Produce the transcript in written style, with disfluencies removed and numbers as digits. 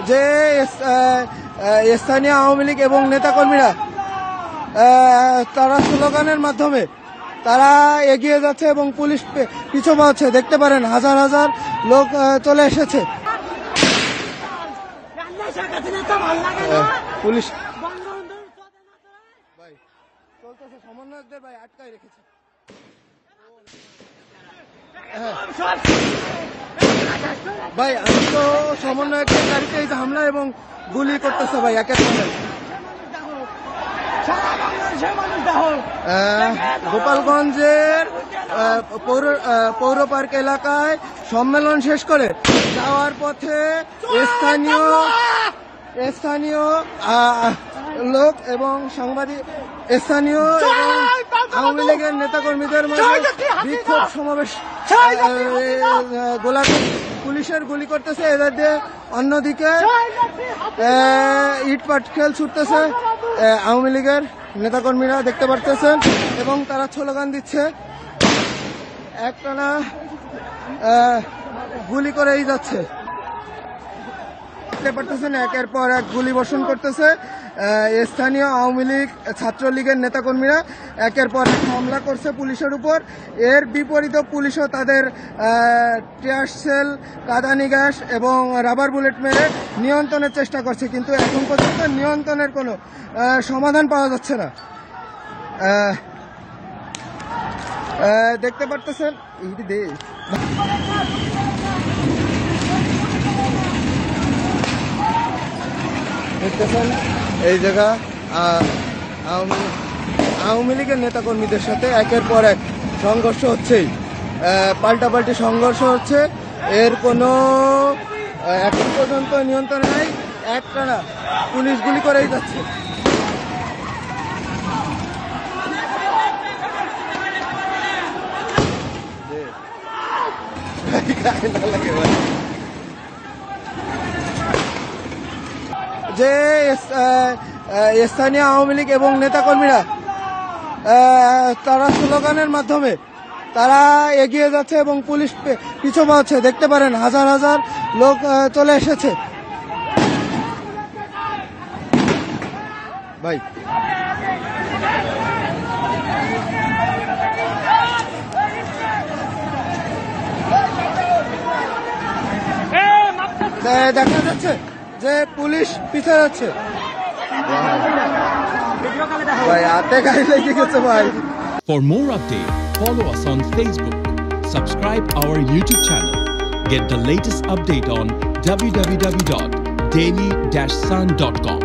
যে স্থানীয় আওয়ামী লীগ এবং নেতাকর্মীরা তারা স্লোগানের মাধ্যমে তারা এগিয়ে যাচ্ছে এবং পুলিশ পিছু পাচ্ছে। দেখতে পারেন হাজার হাজার লোক চলে এসেছে। পুলিশ ভাই চলতেছে, সমন্বয়কদের ভাই আটকায় রেখেছে। ভাই আমি তো সমন্বয়কের গাড়িতে হামলা এবং গুলি করতেছে ভাই একের পর এক। গোপালগঞ্জের পৌর পার্ক এলাকায় সম্মেলন শেষ করে যাওয়ার পথে স্থানীয় লোক এবং সাংবাদিক, স্থানীয় এবং আওয়ামী লীগের নেতাকর্মীদের মাঝে বিক্ষোভ সমাবেশ, পুলিশের গুলি করতেছে এদের দিয়ে। অন্যদিকে ইট পাটকেল ছুটতেছে আওয়ামী লীগের নেতাকর্মীরা, দেখতে পারতেছেন, এবং তারা স্লোগান দিচ্ছে, একটানা গুলি করেই যাচ্ছে। দেখতে পারতেছেন একের পর এক গুলি বর্ষণ করতেছে স্থানীয় আওয়ামী লীগ ছাত্রলীগের নেতাকর্মীরা, একের পর এক হামলা করছে পুলিশের উপর। এর বিপরীতে পুলিশও তাদের টিয়ার সেল, কাঁদানি গ্যাস এবং রাবার বুলেট মেরে নিয়ন্ত্রণের চেষ্টা করছে, কিন্তু এখন পর্যন্ত নিয়ন্ত্রণের কোনো সমাধান পাওয়া যাচ্ছে না। দেখতে পারতেছেন দেখতেছেন এই জায়গা আওয়ামী লীগের নেতাকর্মীদের সাথে একের পর এক সংঘর্ষ হচ্ছেই, পাল্টাপাল্টি সংঘর্ষ হচ্ছে। এর কোনো এখন পর্যন্ত নিয়ন্ত্রণ নাই, একটানা পুলিশ গুলি করেই যাচ্ছে। যে স্থানীয় আওয়ামী লীগ এবং নেতাকর্মীরা তারা স্লোগানের মাধ্যমে তারা এগিয়ে যাচ্ছে এবং পুলিশ পিছু পাচ্ছে। দেখতে পারেন হাজার হাজার লোক চলে এসেছে। ভাই দেখা যাচ্ছে যে পুলিশ পিছিয়ে যাচ্ছে ভাই, হাতে গাড়ি লেগে গেছে ভাই। For more updates, follow us on Facebook, subscribe our YouTube channel, get the latest update on www.daily-sun.com.